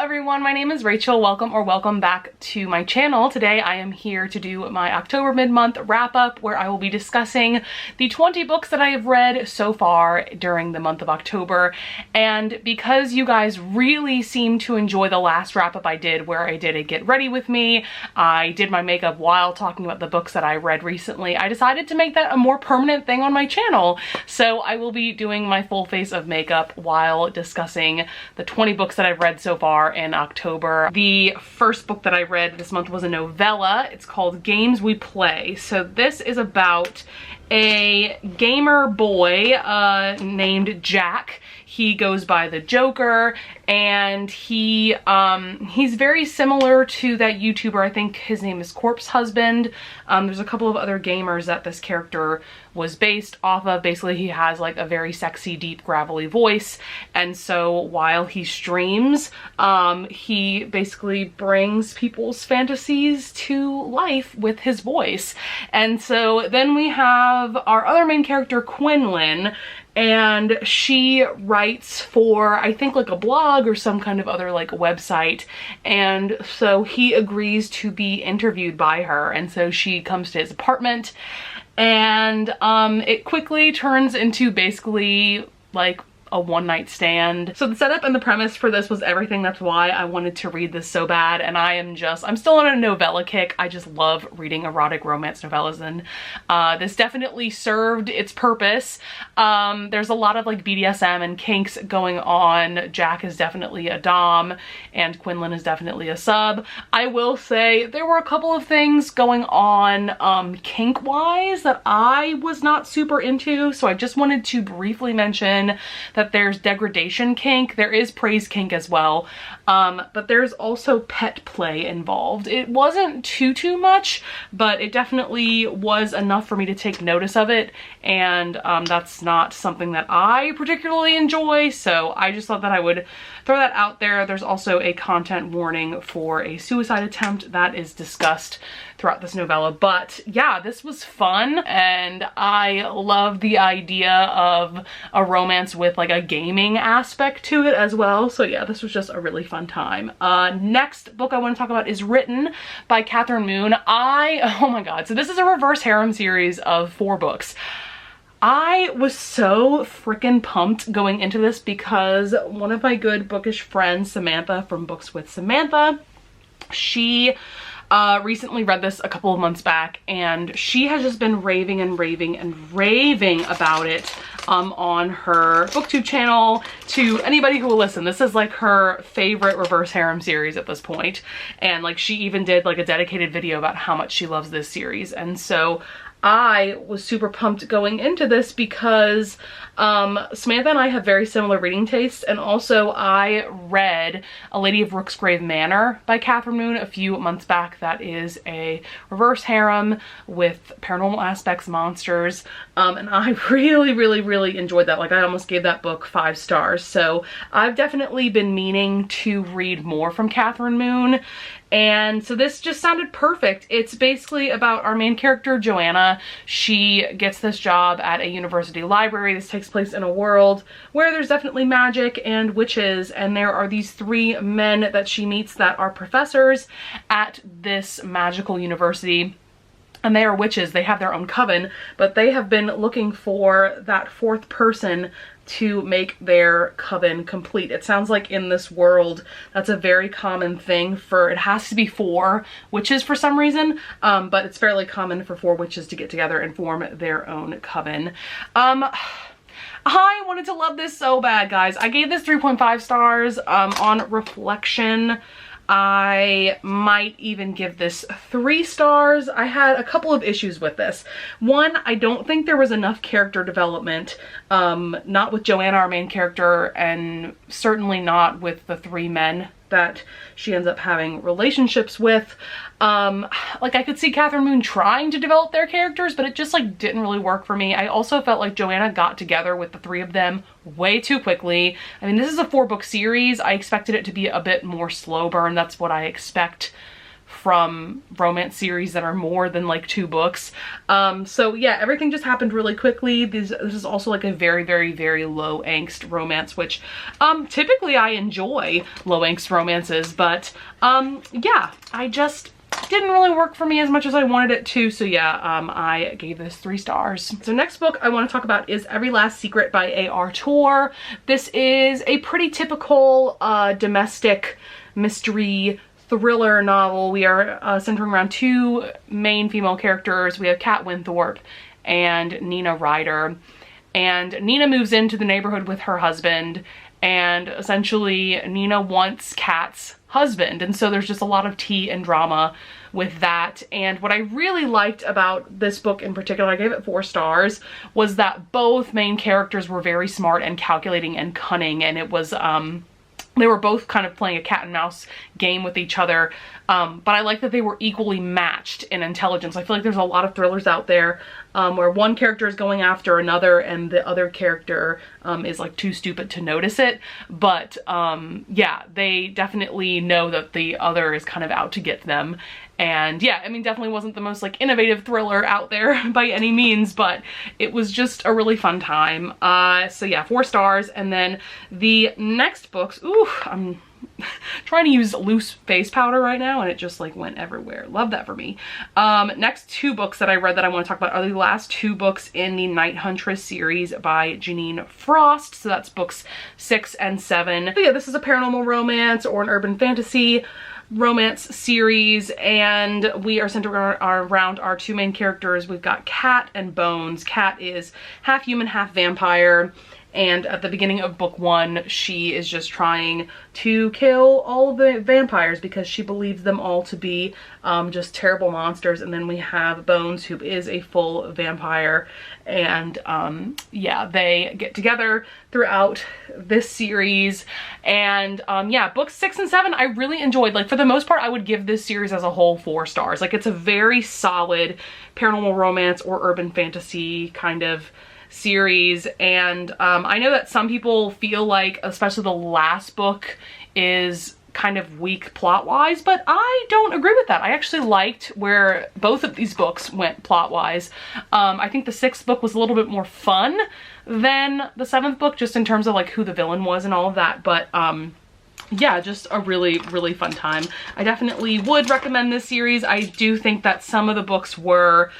everyone, my name is Rachel. Welcome back to my channel. Today I am here to do my October mid-month wrap-up where I will be discussing the 20 books that I have read so far during the month of October. And because you guys really seem to enjoy the last wrap-up I did where I did a get ready with me, I did my makeup while talking about the books that I read recently, I decided to make that a more permanent thing on my channel. So I will be doing my full face of makeup while discussing the 20 books that I've read so far in October. The first book that I read this month was a novella. It's called Games We Play. So this is about a gamer boy named Jack. He goes by the Joker, and he's very similar to that YouTuber. I think his name is Corpse Husband. There's a couple of other gamers that this character was based off of. Basically, he has like a very sexy, deep, gravelly voice, and so while he streams, he basically brings people's fantasies to life with his voice. And so then we have our other main character, Quinlan, and she writes for, I think, like a blog or some kind of other like website, and so he agrees to be interviewed by her, and so she comes to his apartment, and it quickly turns into basically like a one-night stand. So the setup and the premise for this was everything. That's why I wanted to read this so bad, and I'm still on a novella kick. I just love reading erotic romance novellas, and this definitely served its purpose. There's a lot of like BDSM and kinks going on. Jack is definitely a dom, and Quinlan is definitely a sub. I will say there were a couple of things going on kink-wise that I was not super into, so I just wanted to briefly mention that there's degradation kink, there is praise kink as well, but there's also pet play involved. It wasn't too much, but it definitely was enough for me to take notice of it, and that's not something that I particularly enjoy, so I just thought that I would throw that out there. There's also a content warning for a suicide attempt that is discussed throughout this novella. But yeah, this was fun, and I love the idea of a romance with like a gaming aspect to it as well. So yeah, this was just a really fun time. Next book I want to talk about is Written by Catherine Moon. Oh my god, so this is a reverse harem series of 4 books. I was so freaking pumped going into this because one of my good bookish friends, Samantha from Books with Samantha, she recently read this a couple of months back, and she has just been raving about it on her booktube channel. To anybody who will listen, this is like her favorite reverse harem series at this point, and like she even did like a dedicated video about how much she loves this series. And so I was super pumped going into this because Samantha and I have very similar reading tastes, and also I read A Lady of Rooksgrave Manor by Catherine Moon a few months back. That is a reverse harem with paranormal aspects, monsters, and I really enjoyed that. Like, I almost gave that book 5 stars. So I've definitely been meaning to read more from Catherine Moon, and so this just sounded perfect. It's basically about our main character, Joanna. She gets this job at a university library. This takes place in a world where there's definitely magic and witches, and there are these 3 men that she meets that are professors at this magical university. And they are witches. They have their own coven, but they have been looking for that 4th person to make their coven complete. It sounds like in this world that's a very common thing for, it has to be 4 witches for some reason, but it's fairly common for 4 witches to get together and form their own coven. I wanted to love this so bad, guys. I gave this 3.5 stars. On reflection, I might even give this 3 stars. I had a couple of issues with this. One, I don't think there was enough character development, not with Joanna, our main character, and certainly not with the 3 men that she ends up having relationships with. Like, I could see Catherine Moon trying to develop their characters, but it just like didn't really work for me. I also felt like Joanna got together with the 3 of them way too quickly. I mean, this is a 4-book series. I expected it to be a bit more slow burn. That's what I expect from romance series that are more than like 2 books. So yeah, everything just happened really quickly. This is also like a very, very, very low angst romance, which typically I enjoy low angst romances, but yeah, I just didn't really work for me as much as I wanted it to. So yeah, I gave this 3 stars. So next book I want to talk about is Every Last Secret by A.R. Torr. This is a pretty typical domestic mystery thriller novel. We are centering around 2 main female characters. We have Kat Winthorpe and Nina Ryder. And Nina moves into the neighborhood with her husband, and essentially Nina wants Kat's husband, and so there's just a lot of tea and drama with that. And what I really liked about this book in particular, I gave it 4 stars, was that both main characters were very smart and calculating and cunning, and it was they were both kind of playing a cat and mouse game with each other, but I like that they were equally matched in intelligence. I feel like there's a lot of thrillers out there where one character is going after another and the other character is like too stupid to notice it. But yeah, they definitely know that the other is kind of out to get them. And yeah, I mean, definitely wasn't the most like innovative thriller out there by any means, but it was just a really fun time. So yeah, 4 stars. And then the next books, ooh, I'm trying to use loose face powder right now and it just like went everywhere. Love that for me. Next 2 books that I read that I want to talk about are the last 2 books in the Night Huntress series by Janine Frost. So that's books 6 and 7. So yeah, this is a paranormal romance or an urban fantasy romance series, and we are centered around our 2 main characters. We've got Kat and Bones. Kat is half human, half vampire, and at the beginning of book 1, she is just trying to kill all the vampires because she believes them all to be just terrible monsters. And then we have Bones, who is a full vampire, and yeah, they get together throughout this series. And yeah, books 6 and 7 I really enjoyed. Like, for the most part, I would give this series as a whole 4 stars. Like, it's a very solid paranormal romance or urban fantasy kind of series. And I know that some people feel like, especially the last book, is kind of weak plot-wise, but I don't agree with that. I actually liked where both of these books went plot-wise. I think the 6th book was a little bit more fun than the 7th book, just in terms of like who the villain was and all of that, but yeah, just a really, really fun time. I definitely would recommend this series. I do think that some of the books were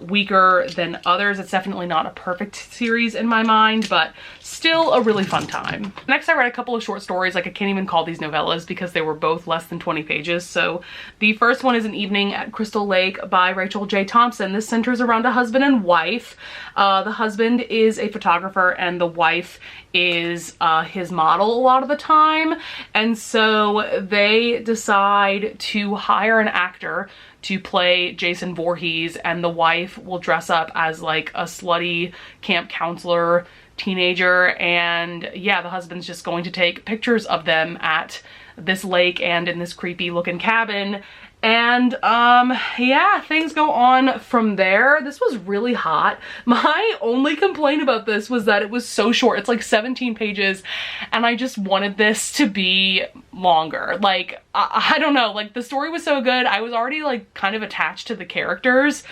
weaker than others. It's definitely not a perfect series in my mind, but still a really fun time. Next, I read a couple of short stories. Like, I can't even call these novellas because they were both less than 20 pages. So the first one is An Evening at Crystal Lake by Rachel J. Thompson. This centers around a husband and wife. The husband is a photographer and the wife is his model a lot of the time. And so they decide to hire an actor to play Jason Voorhees, and the wife will dress up as like a slutty camp counselor teenager. And yeah, the husband's just going to take pictures of them at this lake and in this creepy looking cabin. And yeah, things go on from there. This was really hot. My only complaint about this was that it was so short. It's like 17 pages, and I just wanted this to be longer. Like, I don't know, like, the story was so good. I was already like kind of attached to the characters.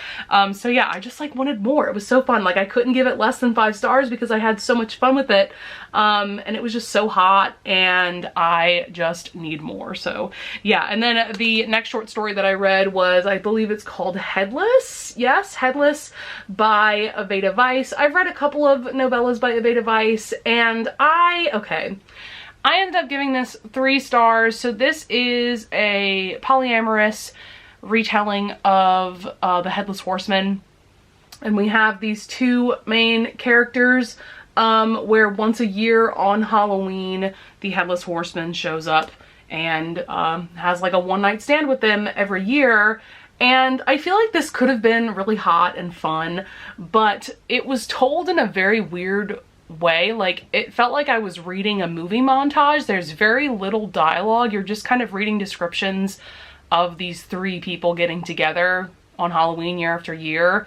So yeah, I just like wanted more. It was so fun. Like, I couldn't give it less than 5 stars because I had so much fun with it. And it was just so hot and I just need more. So yeah, and then the next short story that I read was, I believe it's called Headless. Yes, Headless by Aveda Weiss. I've read a couple of novellas by Aveda Weiss, and I ended up giving this 3 stars. So this is a polyamorous retelling of the Headless Horseman. And we have these 2 main characters where once a year on Halloween, the Headless Horseman shows up and has like a one-night stand with them every year. And I feel like this could have been really hot and fun, but it was told in a very weird way. Like, it felt like I was reading a movie montage. There's very little dialogue. You're just kind of reading descriptions of these 3 people getting together on Halloween year after year.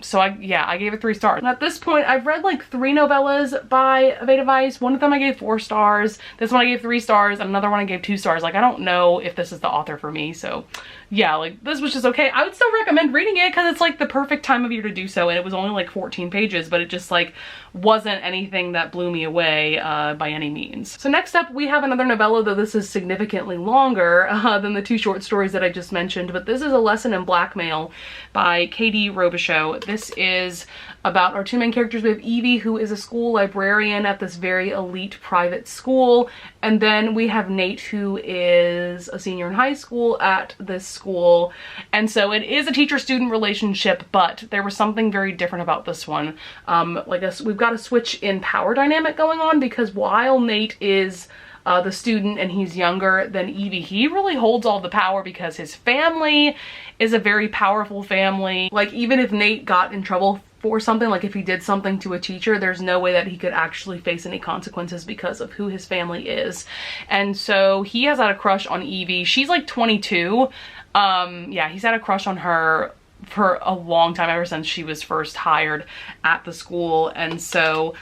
So I gave it 3 stars. And at this point, I've read like 3 novellas by Veda Weiss. One of them I gave 4 stars. This one I gave 3 stars. And another one I gave 2 stars. Like, I don't know if this is the author for me. So yeah, like this was just okay. I would still recommend reading it because it's like the perfect time of year to do so. And it was only like 14 pages, but it just like wasn't anything that blew me away by any means. So next up, we have another novella, though this is significantly longer than the 2 short stories that I just mentioned. But this is A Lesson in Blackmail by Coty Airspun. This is about our 2 main characters. We have Evie, who is a school librarian at this very elite private school. And then we have Nate, who is a senior in high school at this school. And so it is a teacher-student relationship, but there was something very different about this one. We've got a switch in power dynamic going on, because while Nate is the student and he's younger than Evie, he really holds all the power because his family is a very powerful family. Like, even if Nate got in trouble for something, like if he did something to a teacher, there's no way that he could actually face any consequences because of who his family is. And so he has had a crush on Evie. She's like 22. Yeah, he's had a crush on her for a long time, ever since she was first hired at the school. And so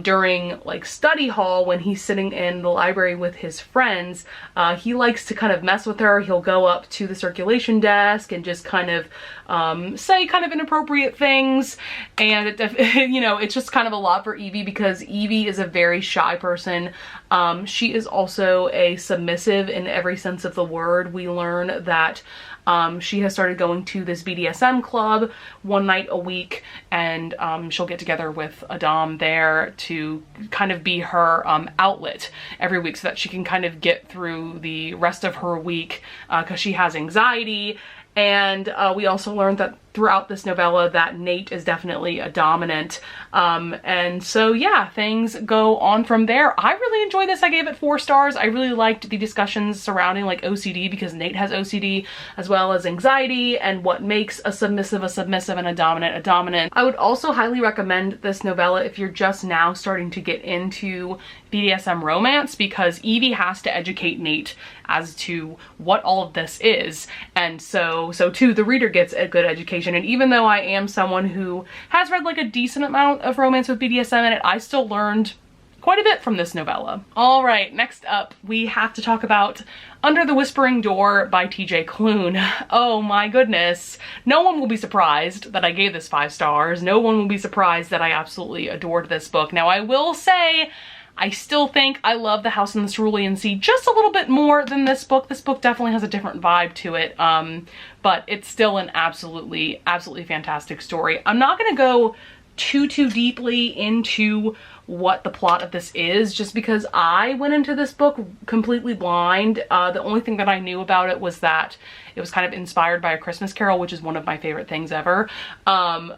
during like study hall, when he's sitting in the library with his friends, he likes to kind of mess with her. He'll go up to the circulation desk and just kind of say kind of inappropriate things. And it you know, it's just kind of a lot for Evie, because Evie is a very shy person. She is also a submissive in every sense of the word. We learn that she has started going to this BDSM club 1 night a week, and she'll get together with a dom there to kind of be her outlet every week, so that she can kind of get through the rest of her week, because she has anxiety. And we also learned that throughout this novella that Nate is definitely a dominant. And so yeah, things go on from there. I really enjoyed this. I gave it 4 stars. I really liked the discussions surrounding like OCD, because Nate has OCD, as well as anxiety, and what makes a submissive and a dominant. I would also highly recommend this novella if you're just now starting to get into BDSM romance, because Evie has to educate Nate as to what all of this is. And so too, the reader gets a good education. And even though I am someone who has read like a decent amount of romance with BDSM in it, I still learned quite a bit from this novella. All right, next up, we have to talk about Under the Whispering Door by TJ Klune. Oh my goodness. No one will be surprised that I gave this 5 stars. No one will be surprised that I absolutely adored this book. Now, I will say, I still think I love The House in the Cerulean Sea just a little bit more than this book. This book definitely has a different vibe to it, but it's still an absolutely fantastic story. I'm not gonna go too deeply into what the plot of this is, just because I went into this book completely blind. The only thing that I knew about it was that it was kind of inspired by A Christmas Carol, which is one of my favorite things ever.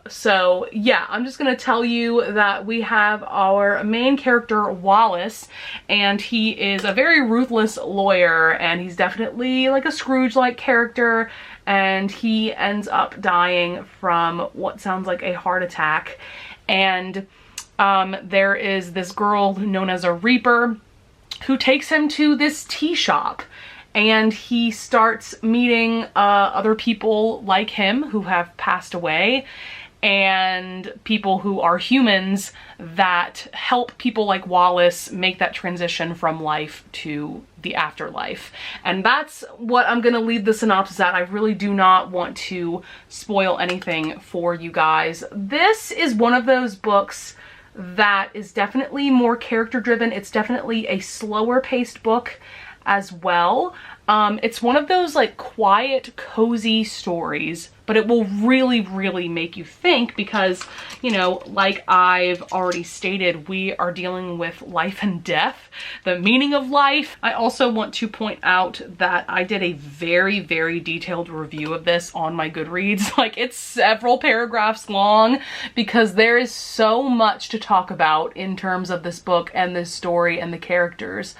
So yeah, I'm just gonna tell you that we have our main character, Wallace, and he is a very ruthless lawyer, and he's definitely like a Scrooge-like character, and he ends up dying from what sounds like a heart attack. And there is this girl known as a Reaper who takes him to this tea shop, and he starts meeting other people like him who have passed away, and people who are humans that help people like Wallace make that transition from life to the afterlife. And that's what I'm gonna leave the synopsis at. I really do not want to spoil anything for you guys. This is one of those books that is definitely more character driven. It's definitely a slower paced book as well. It's one of those like quiet, cozy stories, but it will really make you think, because, you know, like I've already stated, we are dealing with life and death, the meaning of life. I also want to point out that I did a very detailed review of this on my Goodreads. Like, it's several paragraphs long, because there is so much to talk about in terms of this book and this story and the characters.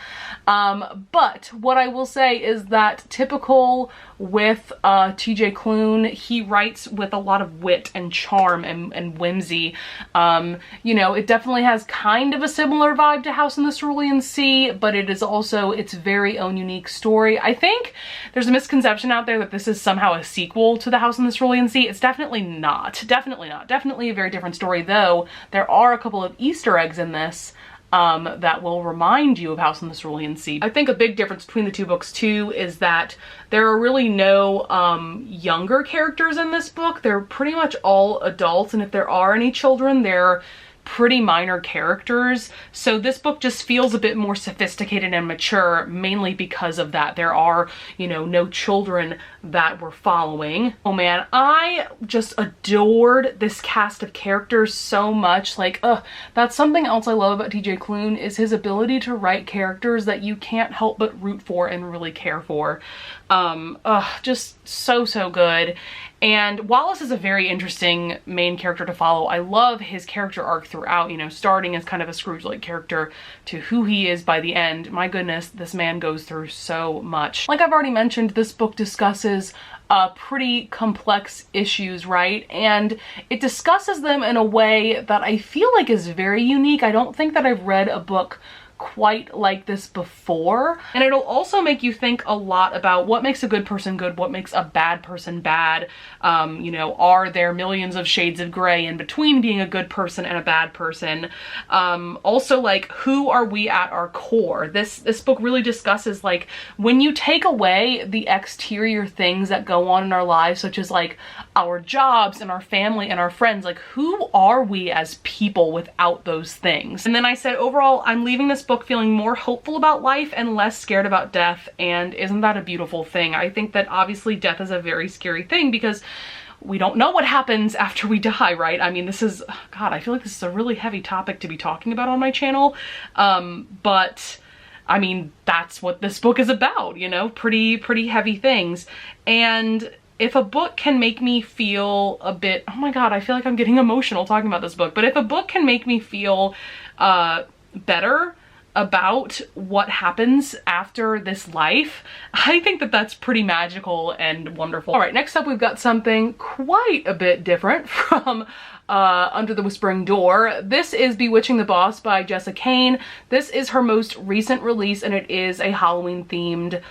But what I will say is is that typical with TJ Klune, he writes with a lot of wit and charm and whimsy. You know, it definitely has kind of a similar vibe to House in the Cerulean Sea, but it is also its very own unique story. I think there's a misconception out there that this is somehow a sequel to the House in the Cerulean Sea. It's definitely not. Definitely not. Definitely a very different story, though there are a couple of Easter eggs in this that will remind you of House in the Cerulean Sea. I think a big difference between the two books too is that there are really no younger characters in this book. They're pretty much all adults, and if there are any children, they're pretty minor characters. So this book just feels a bit more sophisticated and mature, mainly because of that. There are, you know, no children that we're following. Oh man, I just adored this cast of characters so much. Like, that's something else I love about TJ Klune, is his ability to write characters that you can't help but root for and really care for. Just so good. And Wallace is a very interesting main character to follow. I love his character arc throughout, you know, starting as kind of a Scrooge-like character to who he is by the end. My goodness, this man goes through so much. Like I've already mentioned, this book discusses pretty complex issues, right? And it discusses them in a way that I feel like is very unique. I don't think that I've read a book quite like this before. And it'll also make you think a lot about what makes a good person good, what makes a bad person bad. You know, are there millions of shades of gray in between being a good person and a bad person? Also, like, who are we at our core? This book really discusses, like, when you take away the exterior things that go on in our lives, such as like our jobs and our family and our friends, like, who are we as people without those things? And then I said, overall, I'm leaving this book feeling more hopeful about life and less scared about death. And isn't that a beautiful thing? I think that obviously death is a very scary thing because we don't know what happens after we die, right? I mean, this is, God, I feel like this is a really heavy topic to be talking about on my channel. But I mean, that's what this book is about, you know, pretty heavy things. And if a book can make me feel a bit, oh my God, I feel like I'm getting emotional talking about this book, but if a book can make me feel better about what happens after this life, I think that that's pretty magical and wonderful. All right, next up we've got something quite a bit different from Under the Whispering Door. This is Bewitching the Boss by Jessica Kane. This is her most recent release, and it is a Halloween themed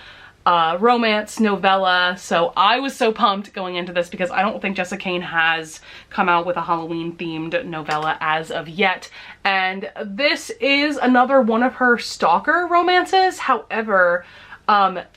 romance novella. So I was so pumped going into this because I don't think Jessica Kane has come out with a Halloween themed novella as of yet. And this is another one of her stalker romances. However,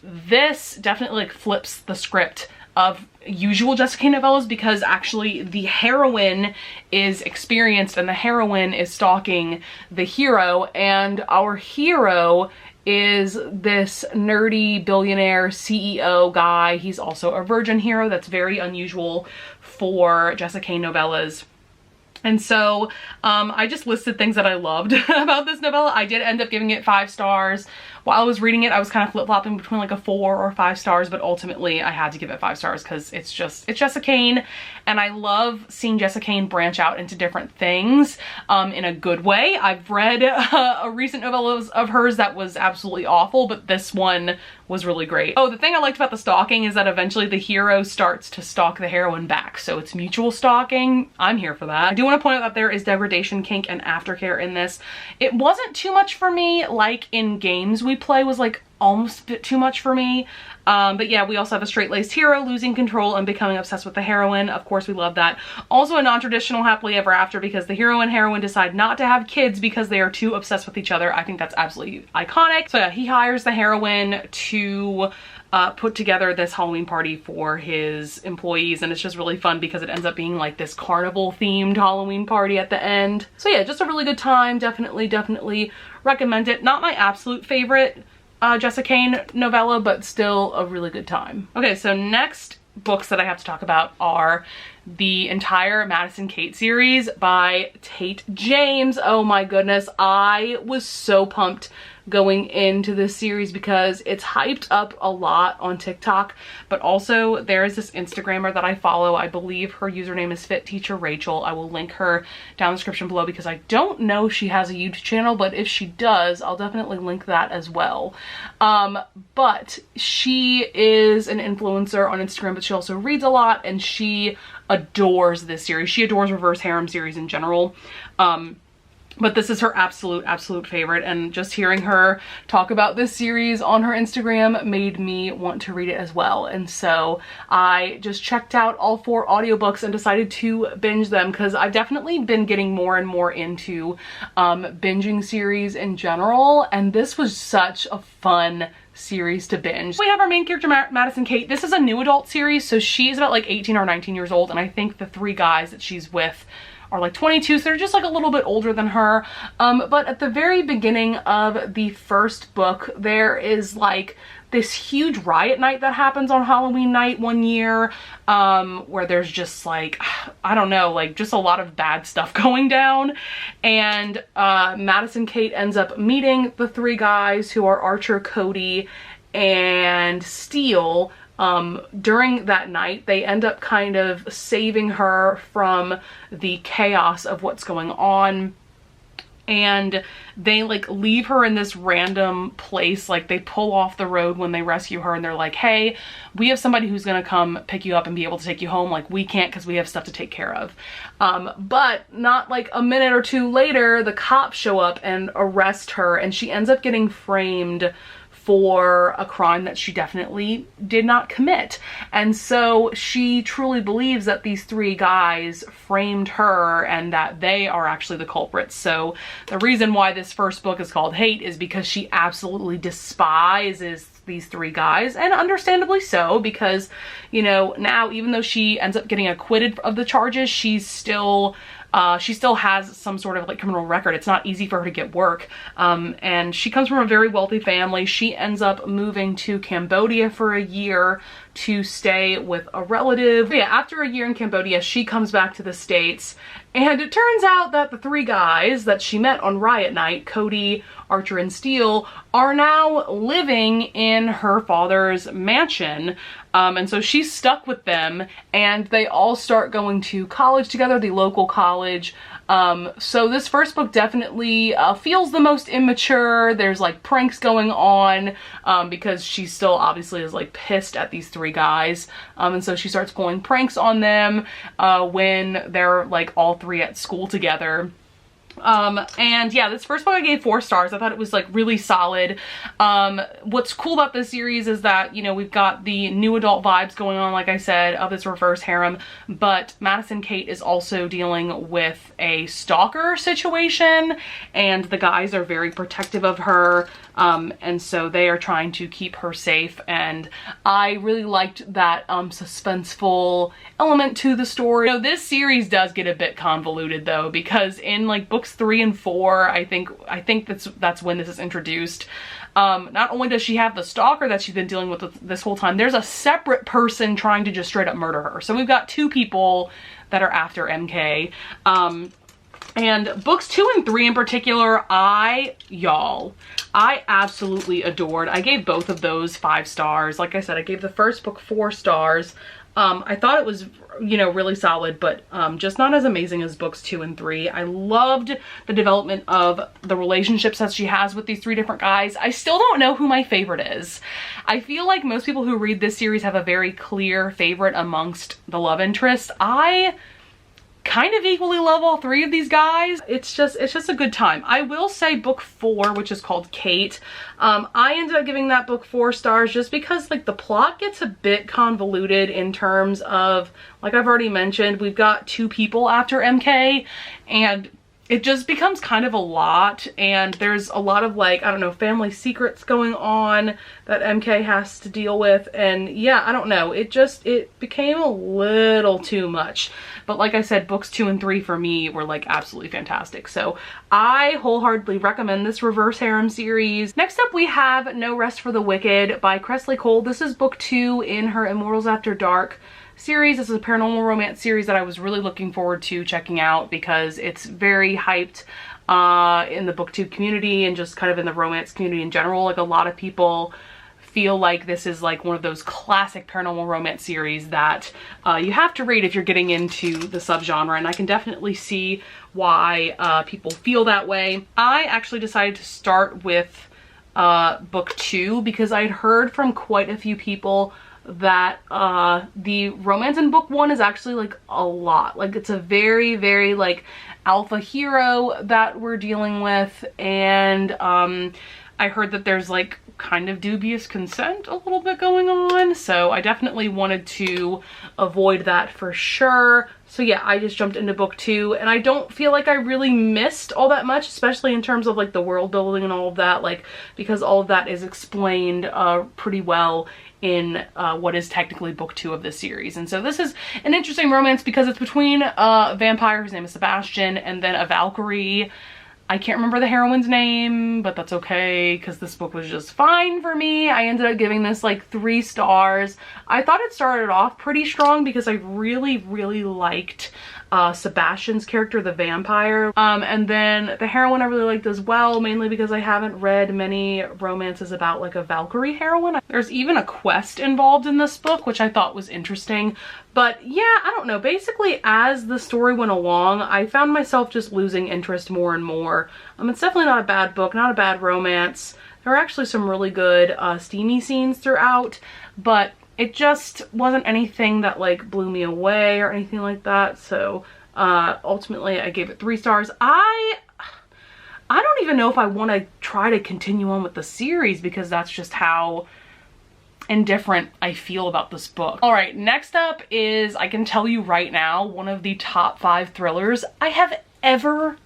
this definitely like flips the script of usual Jessica Kane novellas, because actually the heroine is experienced and the heroine is stalking the hero, and our hero is this nerdy billionaire CEO guy. He's also a virgin hero. That's very unusual for Jessica Kane novellas. And so I just listed things that I loved about this novella. I did end up giving it 5 stars. While I was reading it, I was kind of flip-flopping between like a 4 or 5 stars, but ultimately I had to give it 5 stars because it's Jessica Kane, and I love seeing Jessica Kane branch out into different things in a good way. I've read a recent novella of hers that was absolutely awful, but this one was really great. Oh, the thing I liked about the stalking is that eventually the hero starts to stalk the heroine back, so it's mutual stalking. I'm here for that. I do want to point out that there is degradation, kink, and aftercare in this. It wasn't too much for me, like in games we play was like almost a bit too much for me. But yeah, we also have a straight-laced hero losing control and becoming obsessed with the heroine. Of course, we love that. Also a non-traditional happily ever after, because the hero and heroine decide not to have kids because they are too obsessed with each other. I think that's absolutely iconic. So yeah, he hires the heroine to put together this Halloween party for his employees, and it's just really fun because it ends up being like this carnival themed Halloween party at the end. So yeah, just a really good time. Definitely recommend it. Not my absolute favorite Jessica Kane novella, but still a really good time. Okay, so next books that I have to talk about are the entire Madison Kate series by Tate James. Oh my goodness, I was so pumped going into this series because it's hyped up a lot on TikTok, but also there is this Instagrammer that I follow. I believe her username is Fit Teacher Rachel. I will link her down in the description below because I don't know if she has a YouTube channel, but if she does, I'll definitely link that as well. But she is an influencer on Instagram, but she also reads a lot, and she adores this series. She adores reverse harem series in general. But this is her absolute favorite, and just hearing her talk about this series on her Instagram made me want to read it as well. And so I just checked out all 4 audiobooks and decided to binge them because I've definitely been getting more and more into binging series in general, and this was such a fun series to binge. We have our main character, Madison Kate. This is a new adult series, so she's about like 18 or 19 years old, and I think the 3 guys that she's with are like 22, so they're just like a little bit older than her. But at the very beginning of the first book, there is like this huge riot night that happens on Halloween night one year, where there's just like, I don't know, like just a lot of bad stuff going down. And Madison Kate ends up meeting the 3 guys who are Archer, Coty, and Steele. During that night, they end up kind of saving her from the chaos of what's going on, and they like leave her in this random place. Like they pull off the road when they rescue her, and they're like, hey, we have somebody who's gonna come pick you up and be able to take you home. Like we can't because we have stuff to take care of. But not like a minute or 2 later, the cops show up and arrest her, and she ends up getting framed for a crime that she definitely did not commit. And so she truly believes that these 3 guys framed her and that they are actually the culprits. So the reason why this first book is called Hate is because she absolutely despises these 3 guys, and understandably so, because, you know, now even though she ends up getting acquitted of the charges, she's still she still has some sort of like criminal record. It's not easy for her to get work. And she comes from a very wealthy family. She ends up moving to Cambodia for a year to stay with a relative. But yeah, after a year in Cambodia, she comes back to the States, and it turns out that the 3 guys that she met on riot night, Coty, Archer, and Steele, are now living in her father's mansion. And so she's stuck with them, and they all start going to college together, the local college. So this first book definitely feels the most immature. There's like pranks going on because she still obviously is like pissed at these 3 guys. And so she starts pulling pranks on them when they're like all 3 at school together. And yeah, this first book I gave 4 stars. I thought it was like really solid. What's cool about this series is that, you know, we've got the new adult vibes going on, like I said, of this reverse harem, but Madison Kate is also dealing with a stalker situation, and the guys are very protective of her. And so they are trying to keep her safe, and I really liked that suspenseful element to the story. You know, this series does get a bit convoluted though, because in like books 3 and 4, I think that's when this is introduced. Not only does she have the stalker that she's been dealing with this whole time, there's a separate person trying to just straight up murder her. So we've got 2 people that are after MK. And books 2 and 3 in particular, I absolutely adored. I gave both of those 5 stars. Like I said, I gave the first book 4 stars. I thought it was, you know, really solid, but just not as amazing as books 2 and 3. I loved the development of the relationships that she has with these 3 different guys. I still don't know who my favorite is. I feel like most people who read this series have a very clear favorite amongst the love interest. I kind of equally love all 3 of these guys. It's just a good time. I will say book 4, which is called Kate, I ended up giving that book 4 stars just because like the plot gets a bit convoluted in terms of, like I've already mentioned, we've got 2 people after MK, and it just becomes kind of a lot, and there's a lot of like, I don't know, family secrets going on that MK has to deal with, and yeah, I don't know, it became a little too much. But like I said, books 2 and 3 for me were like absolutely fantastic. So I wholeheartedly recommend this reverse harem series. Next up we have No Rest for the Wicked by Kresley Cole. This is book 2 in her Immortals After Dark series. This is a paranormal romance series that I was really looking forward to checking out because it's very hyped. in the booktube community and just kind of in the romance community in general. Like, a lot of people feel like this is like one of those classic paranormal romance series that you have to read if you're getting into the subgenre, and I can definitely see why people feel that way. I actually decided to start with book 2 because I had heard from quite a few people that the romance in book 1 is actually like a lot. Like, it's a very, very like alpha hero that we're dealing with, and I heard that there's like kind of dubious consent a little bit going on, so I definitely wanted to avoid that for sure. So yeah, I just jumped into book 2, and I don't feel like I really missed all that much, especially in terms of like the world building and all of that, like, because all of that is explained pretty well in what is technically book 2 of this series. And so this is an interesting romance because it's between a vampire, whose name is Sebastian, and then a Valkyrie. I can't remember the heroine's name, but that's okay because this book was just fine for me. I ended up giving this like 3 stars. I thought it started off pretty strong because I really, really liked Sebastian's character, the vampire. And then the heroine I really liked as well, mainly because I haven't read many romances about like a Valkyrie heroine. There's even a quest involved in this book, which I thought was interesting. But yeah, I don't know. Basically, as the story went along, I found myself just losing interest more and more. It's definitely not a bad book, not a bad romance. There are actually some really good steamy scenes throughout, but it just wasn't anything that like blew me away or anything like that. So ultimately I gave it 3 stars. I don't even know if I want to try to continue on with the series because that's just how indifferent I feel about this book. All right, next up is, I can tell you right now, one of the top 5 thrillers I have ever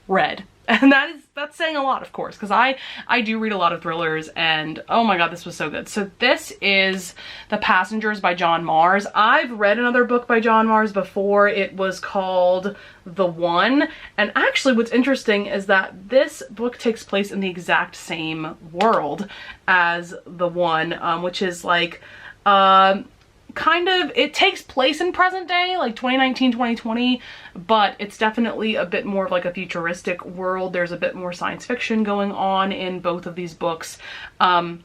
read. And that's saying a lot, of course, because I do read a lot of thrillers, and oh my god, this was so good. So this is The Passengers by John Mars. I've read another book by John Mars before. It was called The One, and actually what's interesting is that this book takes place in the exact same world as The One, which is like kind of, it takes place in present day, like 2019, 2020, but it's definitely a bit more of like a futuristic world. There's a bit more science fiction going on in both of these books. And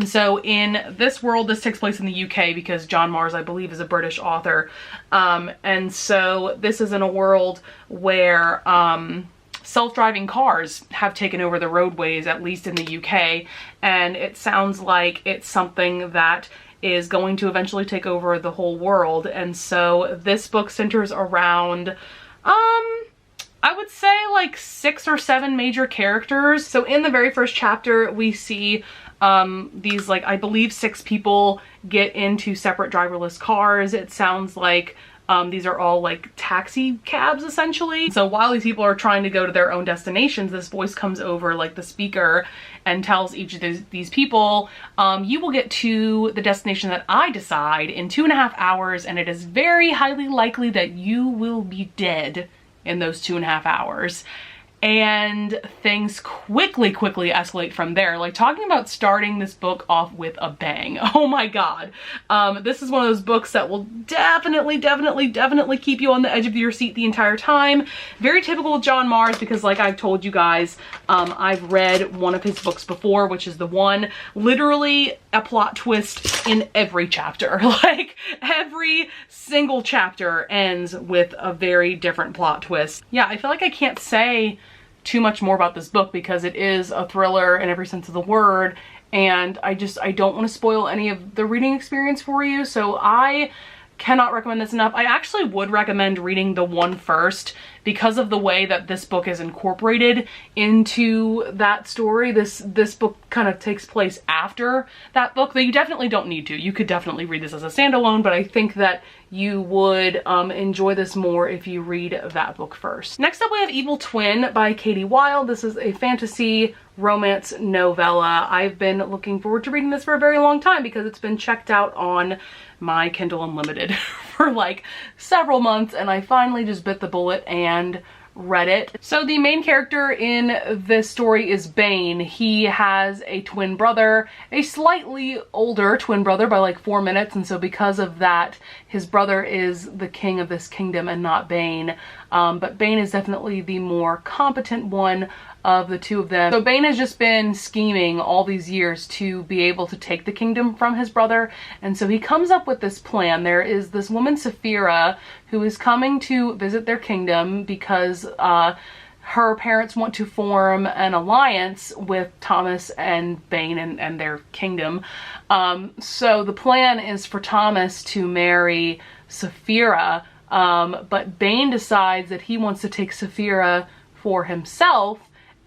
so in this world, this takes place in the UK because John Mars, I believe, is a British author. And so this is in a world where self-driving cars have taken over the roadways, at least in the UK. And it sounds like it's something that is going to eventually take over the whole world. And so this book centers around, I would say like 6 or 7 major characters. So in the very first chapter, we see these, like, I believe 6 people get into separate driverless cars. It sounds like these are all like taxi cabs essentially. So while these people are trying to go to their own destinations, this voice comes over like the speaker and tells each of these people, you will get to the destination that I decide in 2.5 hours, and it is very highly likely that you will be dead in those 2.5 hours. And things quickly escalate from there. Like, talking about starting this book off with a bang. Oh my god. This is one of those books that will definitely keep you on the edge of your seat the entire time. Very typical of John Mars because, like I've told you guys, I've read one of his books before, which is The One. Literally a plot twist in every chapter. Like, every single chapter ends with a very different plot twist. Yeah, I feel like I can't say too much more about this book because it is a thriller in every sense of the word, and I don't want to spoil any of the reading experience for you, so I cannot recommend this enough. I actually would recommend reading The One first because of the way that this book is incorporated into that story. This book kind of takes place after that book, though you definitely don't need to. You could definitely read this as a standalone, but I think that you would enjoy this more if you read that book first. Next up, we have Evil Twin by Katie Wilde. This is a fantasy romance novella. I've been looking forward to reading this for a very long time because it's been checked out on my Kindle Unlimited for like several months, and I finally just bit the bullet and read it. So the main character in this story is Bane. He has a twin brother, a slightly older twin brother by like 4 minutes, and so because of that, his brother is the king of this kingdom and not Bane. But Bane is definitely the more competent one of the two of them. So Bane has just been scheming all these years to be able to take the kingdom from his brother, and so he comes up with this plan. There is this woman, Saphira, who is coming to visit their kingdom because her parents want to form an alliance with Thomas and Bane and their kingdom. So the plan is for Thomas to marry Saphira, but Bane decides that he wants to take Saphira for himself,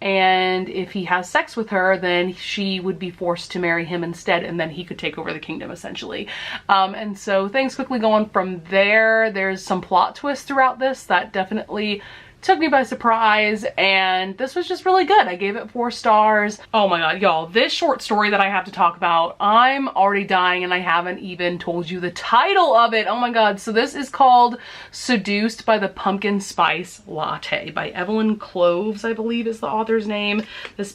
and if he has sex with her, then she would be forced to marry him instead, and then he could take over the kingdom, essentially. And so things quickly go on from there. There's some plot twists throughout this that definitely took me by surprise, and this was just really good. I gave it 4 stars. Oh my god, y'all, this short story that I have to talk about, I'm already dying and I haven't even told you the title of it. Oh my god. So this is called Seduced by the Pumpkin Spice Latte by Evelyn Cloves, I believe is the author's name. This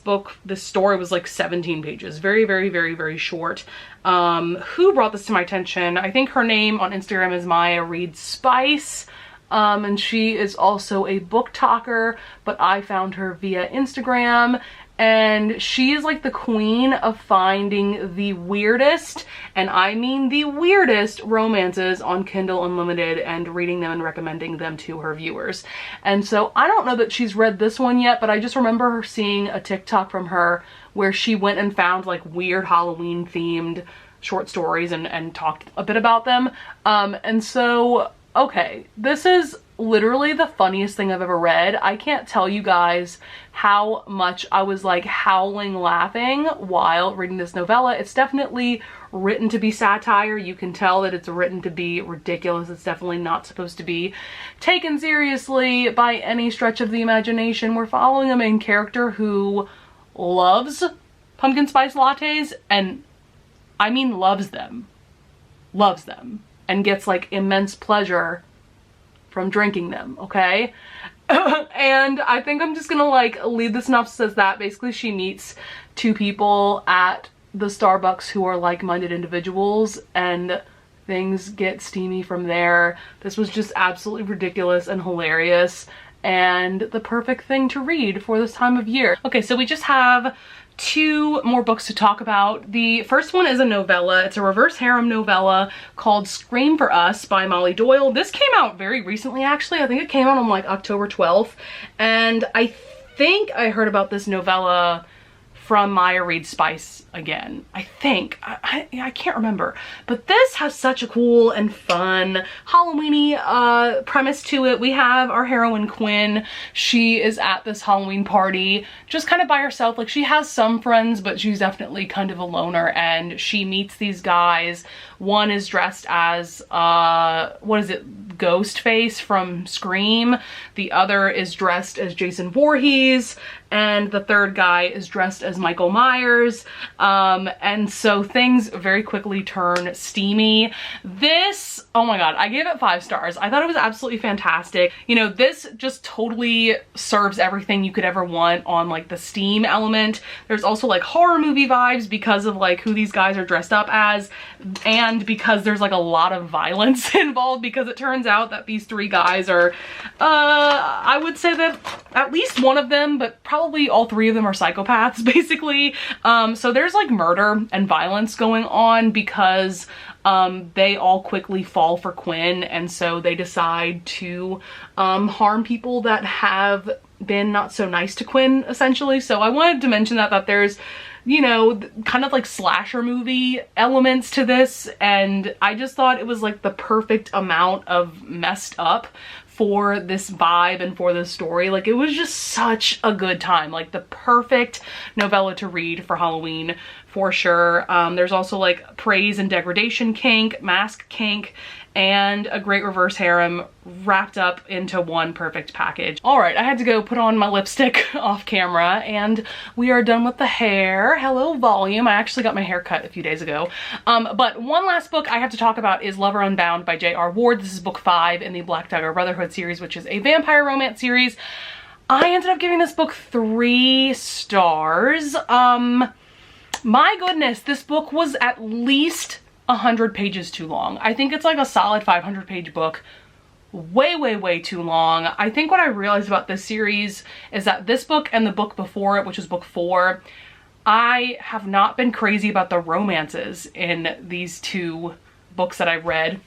story was like 17 pages. Very, very, very, very short. Who brought this to my attention? I think her name on Instagram is Maya Reed Spice. And she is also a book talker, but I found her via Instagram, and she is like the queen of finding the weirdest, and I mean the weirdest, romances on Kindle Unlimited and reading them and recommending them to her viewers. And so I don't know that she's read this one yet, but I just remember her seeing a TikTok from her where she went and found like weird Halloween themed short stories and talked a bit about them. And so okay, this is literally the funniest thing I've ever read. I can't tell you guys how much I was like howling laughing while reading this novella. It's definitely written to be satire. You can tell that it's written to be ridiculous. It's definitely not supposed to be taken seriously by any stretch of the imagination. We're following a main character who loves pumpkin spice lattes, and I mean loves them, and gets like immense pleasure from drinking them, okay? And I think I'm just gonna like leave the synopsis as that. Basically, she meets 2 people at the Starbucks who are like-minded individuals, and things get steamy from there. This was just absolutely ridiculous and hilarious, and the perfect thing to read for this time of year. Okay, so we just have 2 more books to talk about. The first one is a novella. It's a reverse harem novella called Scream for Us by Molly Doyle. This came out very recently, actually. I think it came out on like October 12th. And I think I heard about this novella from Maya Reed Spice again. I think. I can't remember. But this has such a cool and fun Halloween-y premise to it. We have our heroine Quinn. She is at this Halloween party just kind of by herself. Like, she has some friends, but she's definitely kind of a loner, and she meets these guys. One is dressed as, what is it? Ghostface from Scream. The other is dressed as Jason Voorhees, and the third guy is dressed as Michael Myers. And so things very quickly turn steamy. This, oh my god, I gave it 5 stars. I thought it was absolutely fantastic. You know, this just totally serves everything you could ever want on like the steam element. There's also like horror movie vibes because of like who these guys are dressed up as, and because there's like a lot of violence involved, because it turns out that these 3 guys are, I would say that at least one of them, but probably all 3 of them are psychopaths, basically. So there's like murder and violence going on because they all quickly fall for Quinn, and so they decide to harm people that have been not so nice to Quinn, essentially. So I wanted to mention that there's, you know, kind of like slasher movie elements to this, and I just thought it was like the perfect amount of messed up for this vibe and for this story. Like, it was just such a good time. Like, the perfect novella to read for Halloween for sure. There's also like praise and degradation kink, mask kink, and a great reverse harem wrapped up into one perfect package. All right, I had to go put on my lipstick off camera, and we are done with the hair. Hello, volume. I actually got my hair cut a few days ago. But one last book I have to talk about is Lover Unbound by J.R. Ward. This is book 5 in the Black Dagger Brotherhood series, which is a vampire romance series. I ended up giving this book 3 stars. My goodness, this book was at least 100 pages too long. I think it's like a solid 500-page book. Way too long. I think what I realized about this series is that this book and the book before it, which was book 4, I have not been crazy about the romances in these 2 books that I've read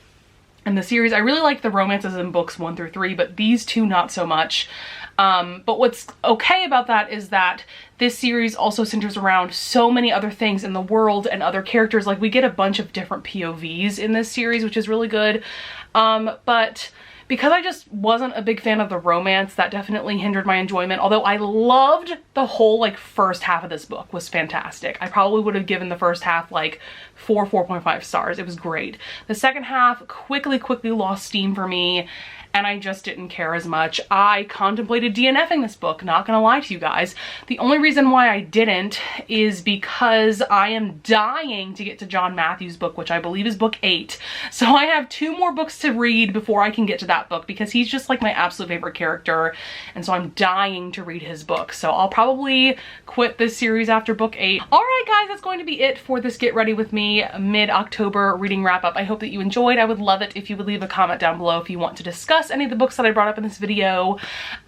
in the series. I really like the romances in books 1 through 3, but these 2 not so much. But what's okay about that is that this series also centers around so many other things in the world and other characters. Like, we get a bunch of different POVs in this series, which is really good. But because I just wasn't a big fan of the romance, that definitely hindered my enjoyment. Although I loved the whole like first half of this book, was fantastic. I probably would have given the first half like 4.5 stars. It was great. The second half quickly lost steam for me, and I just didn't care as much. I contemplated DNFing this book, not gonna lie to you guys. The only reason why I didn't is because I am dying to get to John Matthews' book, which I believe is book 8. So I have 2 more books to read before I can get to that book, because he's just like my absolute favorite character, and so I'm dying to read his book. So I'll probably quit this series after book 8. All right, guys, that's going to be it for this Get Ready With Me mid-October reading wrap-up. I hope that you enjoyed. I would love it if you would leave a comment down below if you want to discuss any of the books that I brought up in this video,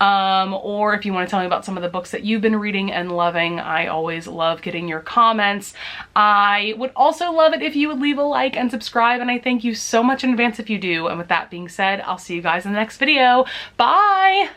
or if you want to tell me about some of the books that you've been reading and loving. I always love getting your comments. I would also love it if you would leave a like and subscribe, and I thank you so much in advance if you do. And with that being said, I'll see you guys in the next video. Bye!